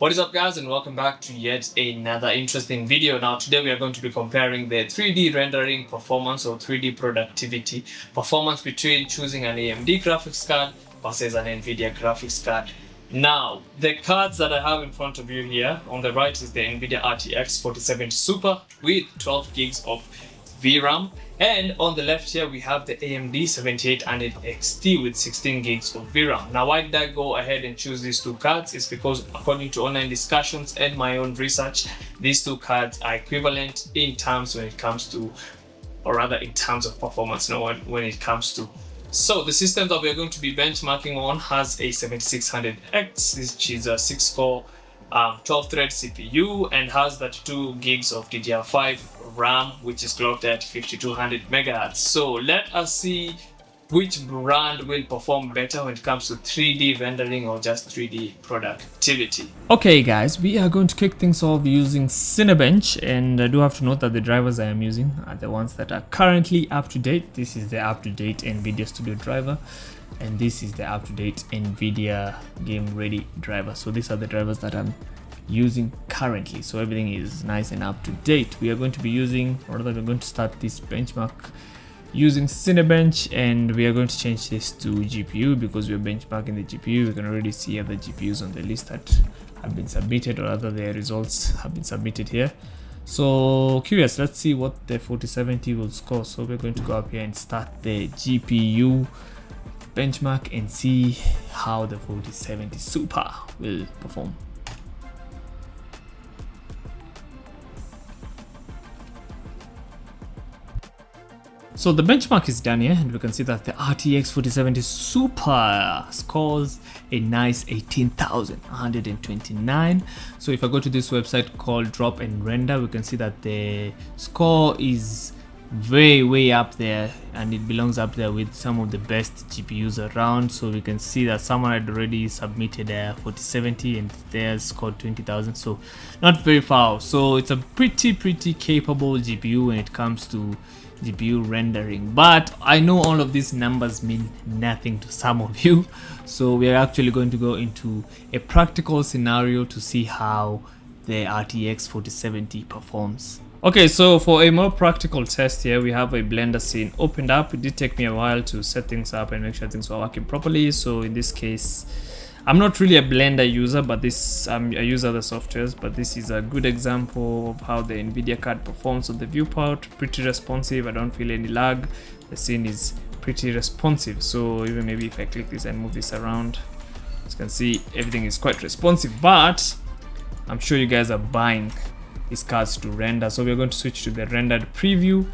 What is up, guys, and welcome back to yet another interesting video. Now today we are going to be comparing the 3D rendering performance or 3D productivity performance between choosing an AMD graphics card versus an NVIDIA graphics card. Now the cards that I have in front of you here, on the right is the NVIDIA RTX 4070 Super with 12 gigs of VRAM, and on the left here we have the AMD 7800 XT with 16 gigs of VRAM. Now why did I go ahead and choose these two cards? It's because according to online discussions and my own research, these two cards are equivalent in terms when it comes to, or rather in terms of performance, not when it comes to. So the system that we're going to be benchmarking on has a 7600X, which is a 6-core 12-thread CPU, and has that 2 gigs of DDR5 RAM, which is clocked at 5200 megahertz. So let us see which brand will perform better when it comes to 3D rendering or just 3D productivity. Okay guys, we are going to kick things off using Cinebench, and I do have to note that the drivers I am using are the ones that are currently up to date. This is the up-to-date NVIDIA Studio driver, and this is the up-to-date NVIDIA Game Ready driver. So these are the drivers that I'm using currently, so everything is nice and up to date. We are going to be using, or rather we're going to start this benchmark using Cinebench, and we are going to change this to GPU because we're benchmarking the GPU. We can already see other GPUs on the list that have been submitted, or rather their results have been submitted here. So curious, let's see what the 4070 will score. So we're going to go up here and start the GPU benchmark and see how the 4070 Super will perform. So the benchmark is done here, and we can see that the RTX 4070 Super scores a nice 18,129. So if I go to this website called Drop and Render, we can see that the score is way up there, and it belongs up there with some of the best GPUs around. So we can see that someone had already submitted a 4070 and theirs scored 20,000, so not very far. So it's a pretty capable GPU when it comes to GPU rendering, but I know all of these numbers mean nothing to some of you, so we are actually going to go into a practical scenario to see how the RTX 4070 performs. Okay, so for a more practical test here, we have a Blender scene opened up. It did take me a while to set things up and make sure things were working properly. So in this case, I'm not really a Blender user, but I use other softwares, but this is a good example of how the NVIDIA card performs on the viewport. Pretty responsive, I don't feel any lag. The scene is pretty responsive, so even maybe if I click this and move this around, as you can see, everything is quite responsive, but I'm sure you guys are buying these cards to render. So we're going to switch to the rendered preview,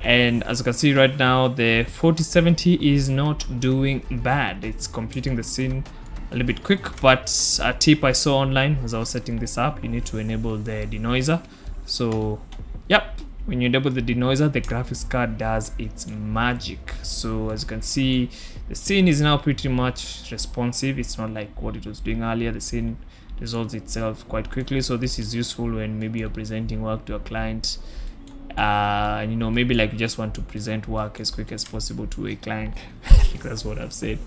and as you can see right now, the 4070 is not doing bad. It's computing the scene a little bit quick, but a tip I saw online as I was setting this up, you need to enable the denoiser. So yep, when you enable the denoiser, the graphics card does its magic. So as you can see, the scene is now pretty much responsive. It's not like what it was doing earlier. The scene resolves itself quite quickly, so this is useful when maybe you're presenting work to a client, you know, maybe like you just want to present work as quick as possible to a client. I think that's what I've said.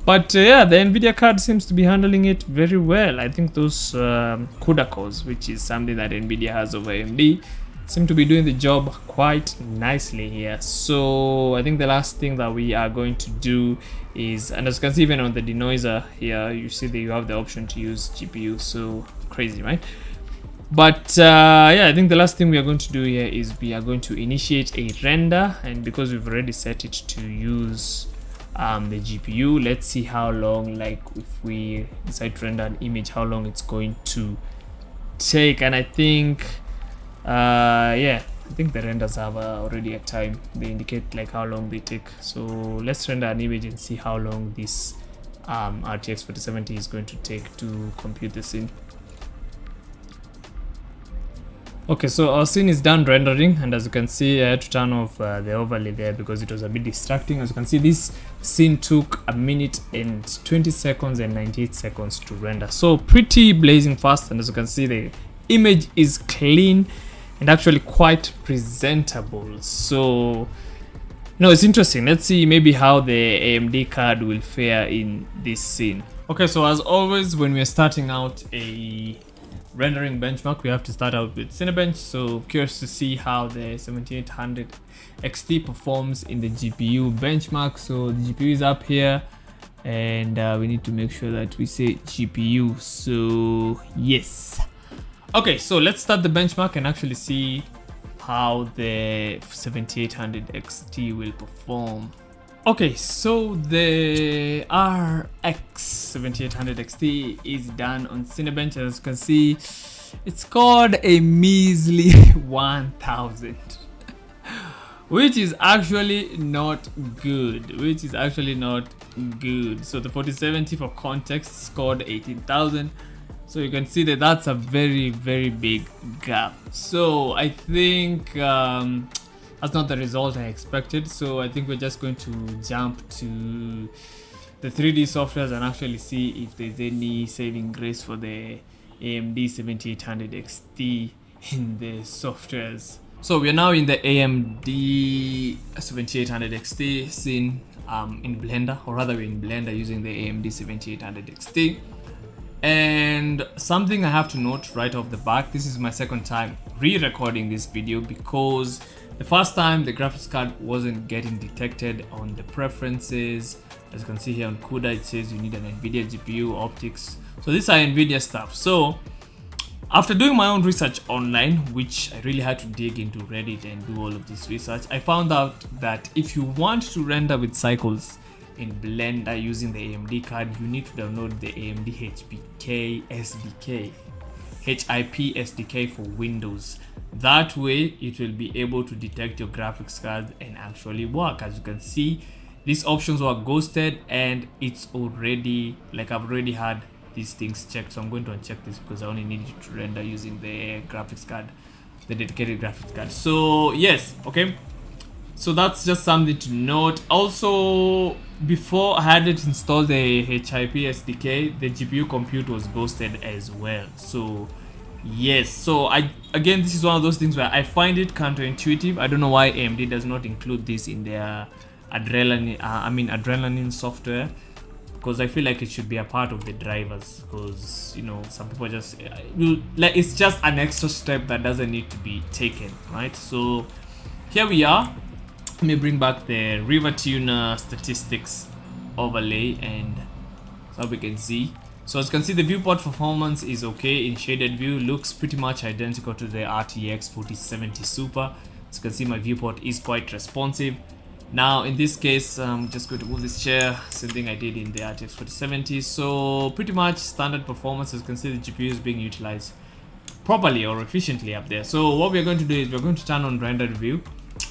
But yeah, the NVIDIA card seems to be handling it very well. I think those CUDA cores, which is something that NVIDIA has over AMD, seem to be doing the job quite nicely here. So I think the last thing that we are going to do is, and as you can see even on the denoiser here, you see that you have the option to use GPU. So crazy, right? But yeah, I think the last thing we are going to do here is we are going to initiate a render, and because we've already set it to use the GPU, let's see how long, like if we decide to render an image, how long it's going to take. And I think yeah, I think the renders have already a time. They indicate like how long they take. So let's render an image and see how long this RTX 4070 is going to take to compute the scene. Okay, so our scene is done rendering, and as you can see, I had to turn off the overlay there because it was a bit distracting. As you can see, this scene took 1 minute and 20 seconds and 98 seconds to render, so pretty blazing fast. And as you can see, the image is clean and actually quite presentable. So no, it's interesting. Let's see maybe how the AMD card will fare in this scene. Okay, so as always, when we're starting out a rendering benchmark, we have to start out with Cinebench. So curious to see how the 7800 XT performs in the GPU benchmark. So the GPU is up here, and we need to make sure that we say GPU. So yes. Okay, so let's start the benchmark and actually see how the 7800 XT will perform. Okay, so the RX 7800 XT is done on Cinebench. As you can see, it's scored a measly 1000, which is actually not good. So the 4070, for context, scored 18,000. So you can see that that's a very, very big gap. So I think that's not the result I expected. So I think we're just going to jump to the 3D softwares and actually see if there's any saving grace for the AMD 7800 XT in the softwares. So we're now in the AMD 7800 XT scene in Blender, or rather we're in Blender using the AMD 7800 XT. And something I have to note right off the bat, this is my second time re-recording this video because the first time the graphics card wasn't getting detected on the preferences. As you can see here on CUDA, it says you need an NVIDIA GPU, optics. So these are NVIDIA stuff. So after doing my own research online, which I really had to dig into Reddit and do all of this research, I found out that if you want to render with cycles in Blender using the AMD card, you need to download the AMD HPK SDK, HIP SDK for Windows. That way it will be able to detect your graphics card and actually work. As you can see, these options were ghosted and it's already, like, I've already had these things checked. So I'm going to uncheck this because I only need it to render using the graphics card, the dedicated graphics card. So yes, okay. So that's just something to note. Also, before I had it installed the HIP SDK, the GPU compute was ghosted as well. So yes, so again, this is one of those things where I find it counterintuitive. I don't know why AMD does not include this in their Adrenaline software, because I feel like it should be a part of the drivers, because you know, some people just like, it's just an extra step that doesn't need to be taken, right? So here we are. Let me bring back the River Tuner statistics overlay, and so we can see. So as you can see, the viewport performance is okay in shaded view, looks pretty much identical to the RTX 4070 Super. As you can see, my viewport is quite responsive. Now in this case, I'm just going to move this chair, same thing I did in the RTX 4070. So pretty much standard performance. As you can see, the GPU is being utilized properly or efficiently up there. So what we're going to do is we're going to turn on render view,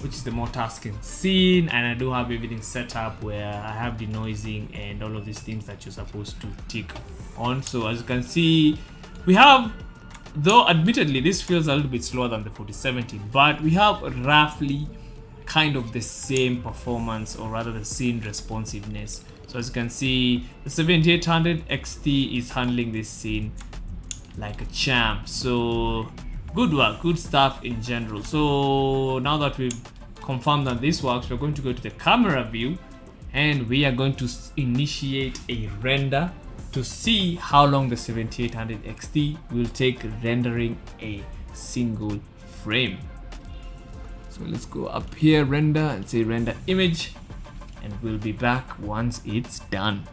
which is the multitasking scene, and I do have everything set up where I have denoising and all of these things that you're supposed to tick on. So as you can see, we have, though admittedly this feels a little bit slower than the 4070, but we have roughly kind of the same performance, or rather the same responsiveness. So as you can see, the 7800 XT is handling this scene like a champ. So good work, good stuff in general. So now that we've confirmed that this works, we're going to go to the camera view and we are going to initiate a render to see how long the 7800 XT will take rendering a single frame. So let's go up here, render, and say render image, and we'll be back once it's done.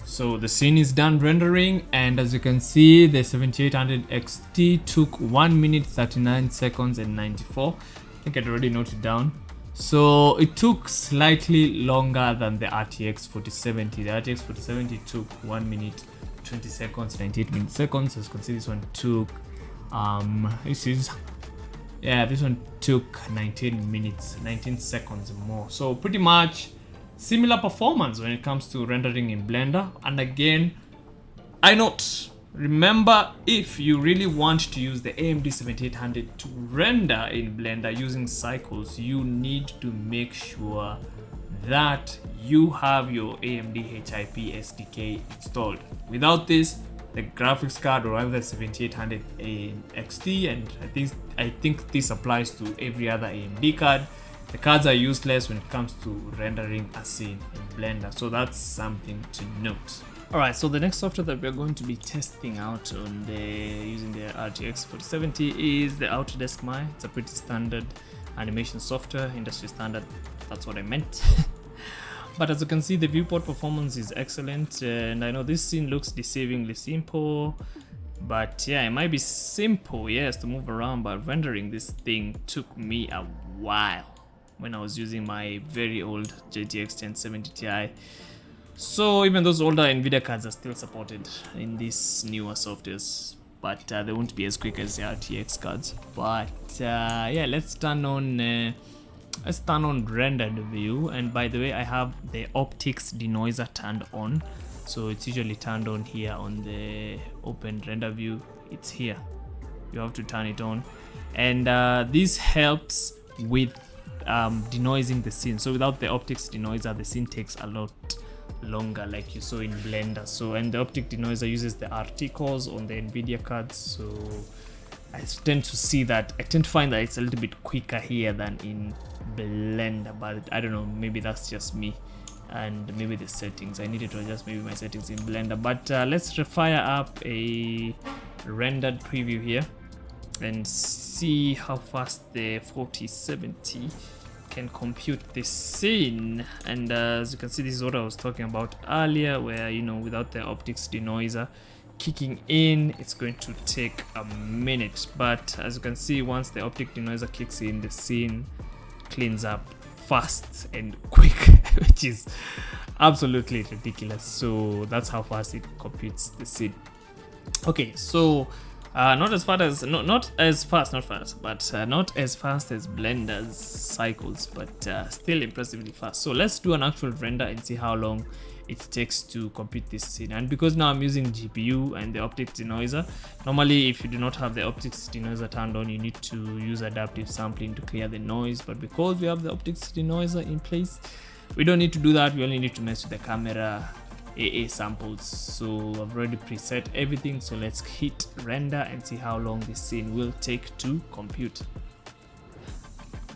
So the scene is done rendering, and as you can see, the 7800 XT took 1 minute 39 seconds and 94. I think I'd already noted down. So it took slightly longer than the RTX 4070. The RTX 4070 took 1 minute 20 seconds, 98 milliseconds. As you can see, this one took this one took 19 seconds more. So pretty much similar performance when it comes to rendering in Blender. And again, I note, remember, if you really want to use the AMD 7800 to render in Blender using cycles, you need to make sure that you have your AMD HIP SDK installed. Without this, the graphics card or either 7800 XT, and I think this applies to every other AMD card, the cards are useless when it comes to rendering a scene in Blender. So that's something to note. Alright, so the next software that we're going to be testing out on using the RTX 4070 is the Autodesk Maya. It's a pretty standard animation software, industry standard, that's what I meant. But as you can see, the viewport performance is excellent, and I know this scene looks deceivingly simple, but yeah, it might be simple, yes, to move around, but rendering this thing took me a while when I was using my very old GTX 1070 Ti. So even those older NVIDIA cards are still supported in these newer softwares, but they won't be as quick as the RTX cards. But yeah, let's turn on rendered view. And by the way, I have the optics denoiser turned on, so it's usually turned on here on the open render view. It's here, you have to turn it on, and this helps with denoising the scene. So without the optics denoiser, the scene takes a lot longer, like you saw in Blender. So, and the optic denoiser uses the RT cores on the NVIDIA cards, so I tend to find that it's a little bit quicker here than in Blender, but I don't know, maybe that's just me, and maybe the settings, I needed to adjust maybe my settings in Blender. But let's fire up a rendered preview here and see how fast the 4070 can compute this scene. And as you can see, this is what I was talking about earlier, where, you know, without the optics denoiser kicking in, it's going to take a minute. But as you can see, once the optic denoiser kicks in, the scene cleans up fast and quick, which is absolutely ridiculous. So that's how fast it computes the scene. Okay, so not as fast as Blender's cycles, but still impressively fast. So let's do an actual render and see how long it takes to compute this scene. And because now I'm using GPU and the optics denoiser, normally if you do not have the optics denoiser turned on, you need to use adaptive sampling to clear the noise. But because we have the optics denoiser in place, we don't need to do that. We only need to mess with the camera AA samples. So I've already preset everything, so let's hit render and see how long this scene will take to compute.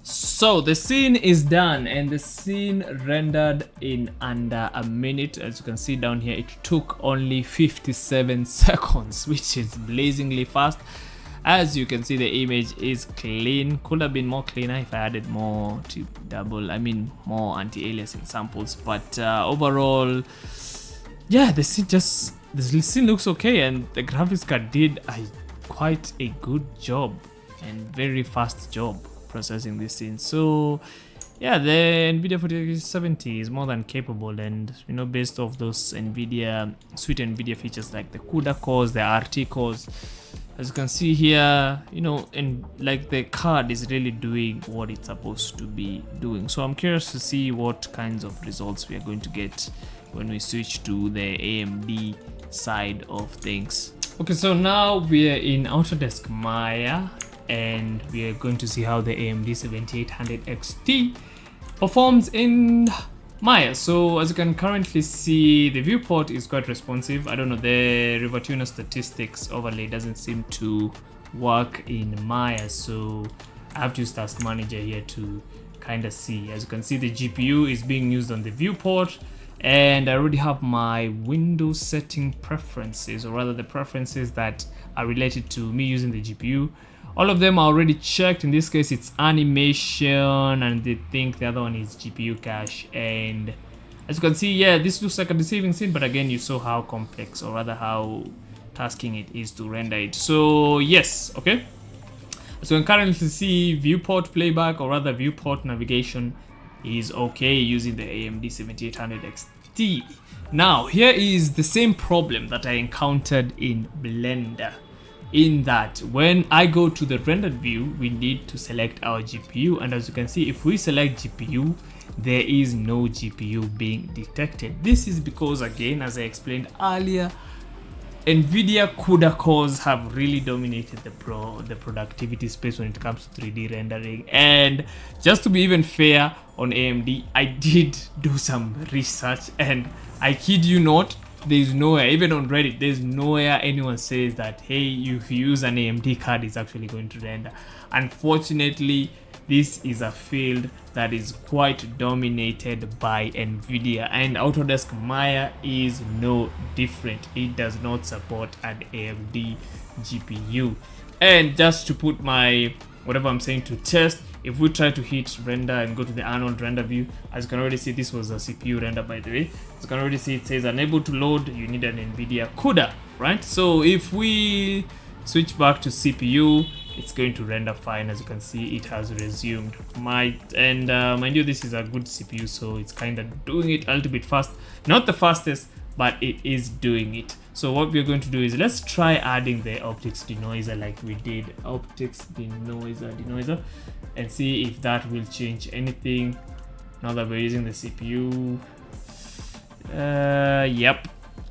So the scene is done, and the scene rendered in under a minute. As you can see down here, it took only 57 seconds, which is blazingly fast. As you can see, the image is clean. Could have been more cleaner if I added more more anti-aliasing samples, but overall, yeah, the scene looks okay, and the graphics card did quite a good job and very fast job processing this scene. So yeah, the NVIDIA 4070 is more than capable, and you know, based off those sweet NVIDIA features like the CUDA cores, the RT cores, as you can see here, you know, and like the card is really doing what it's supposed to be doing. So I'm curious to see what kinds of results we are going to get when we switch to the AMD side of things. Okay, so now we are in Autodesk Maya, and we are going to see how the AMD 7800 XT performs in Maya. So as you can currently see, the viewport is quite responsive. I don't know, the River Tuner statistics overlay doesn't seem to work in Maya, so I have to use Task Manager here to kind of see. As you can see, the GPU is being used on the viewport, and I already have my Windows setting preferences, or rather the preferences that are related to me using the GPU. All of them are already checked. In this case, it's animation, and they think the other one is GPU cache. And as you can see, yeah, this looks like a deceiving scene, but again, you saw how complex, or rather how tasking it is to render it. So yes, okay. So you can currently see viewport playback, or rather viewport navigation is okay using the AMD 7800 XT. Now, here is the same problem that I encountered in Blender, in that when I go to the rendered view, we need to select our GPU, and as you can see, if we select GPU, there is no GPU being detected. This is because, again, as I explained earlier, NVIDIA CUDA cores have really dominated the productivity space when it comes to 3D rendering. And just to be even fair on AMD, I did do some research, and I kid you not, there's nowhere, even on Reddit, there's nowhere anyone says that, hey, if you use an AMD card, it's actually going to render. Unfortunately, this is a field that is quite dominated by NVIDIA, and Autodesk Maya is no different. It does not support an AMD GPU. And just to put my whatever I'm saying to test, if we try to hit render and go to the Arnold render view, as you can already see, this was a CPU render, by the way. As you can already see, it says unable to load, you need an NVIDIA CUDA, right? So if we switch back to CPU, it's going to render fine. As you can see, it has resumed. Mind you, this is a good CPU, so it's kind of doing it a little bit fast. Not the fastest, but it is doing it. So what we're going to do is, let's try adding the optics denoiser like we did. Optics denoiser, and see if that will change anything now that we're using the CPU. Yep.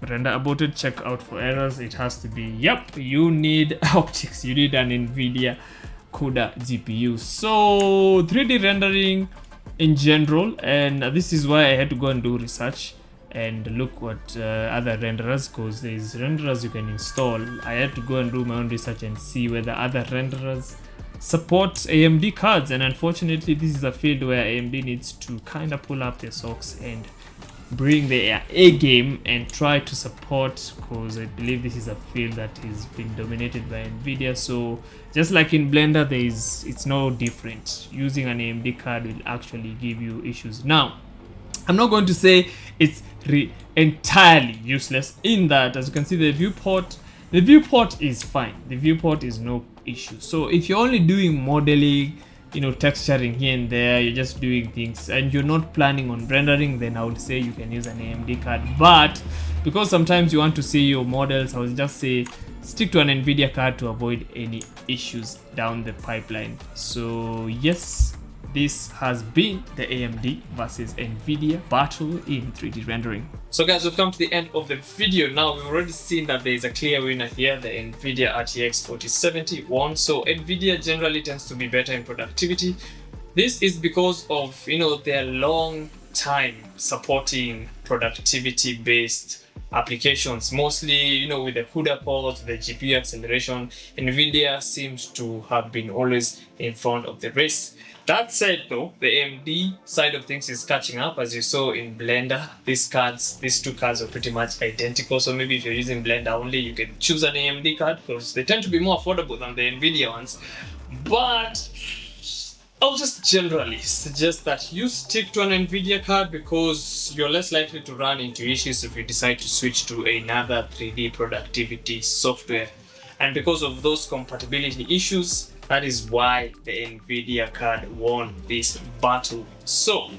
Render aborted, check out for errors. It has to be, yep, you need optics, you need an NVIDIA CUDA GPU. So 3D rendering in general, and this is why I had to go and do research and look what other renderers, because there's renderers you can install. I had to go and do my own research and see whether other renderers support AMD cards, and unfortunately this is a field where AMD needs to kind of pull up their socks and bring their A game and try to support, because I believe this is a field that is been dominated by NVIDIA. So just like in Blender, it's no different. Using an AMD card will actually give you issues. Now, I'm not going to say it's entirely useless, in that, as you can see, the viewport is fine. The viewport is no issue. So if you're only doing modeling, texturing here and there, you're just doing things and you're not planning on rendering, then I would say you can use an AMD card. But because sometimes you want to see your models, I would just say stick to an NVIDIA card to avoid any issues down the pipeline. So yes, this has been the AMD versus NVIDIA battle in 3D rendering. So guys, we've come to the end of the video. Now we've already seen that there is a clear winner here. The NVIDIA RTX 4070 won. So NVIDIA generally tends to be better in productivity. This is because of their long time supporting productivity based applications, mostly with the CUDA port, the GPU acceleration. NVIDIA seems to have been always in front of the race. That said though, the AMD side of things is catching up. As you saw in Blender, these two cards are pretty much identical. So maybe if you're using Blender only, you can choose an AMD card because they tend to be more affordable than the NVIDIA ones. But I'll just generally suggest that you stick to an NVIDIA card, because you're less likely to run into issues if you decide to switch to another 3D productivity software. And because of those compatibility issues, that is why the NVIDIA card won this battle. So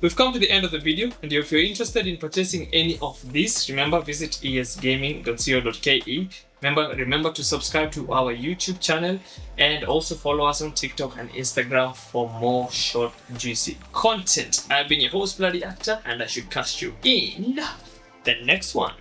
we've come to the end of the video, and if you're interested in purchasing any of these, remember, visit esgaming.co.ke. Remember to subscribe to our YouTube channel, and also follow us on TikTok and Instagram for more short, juicy content. I've been your host, Bloody Actor, and I should catch you in the next one.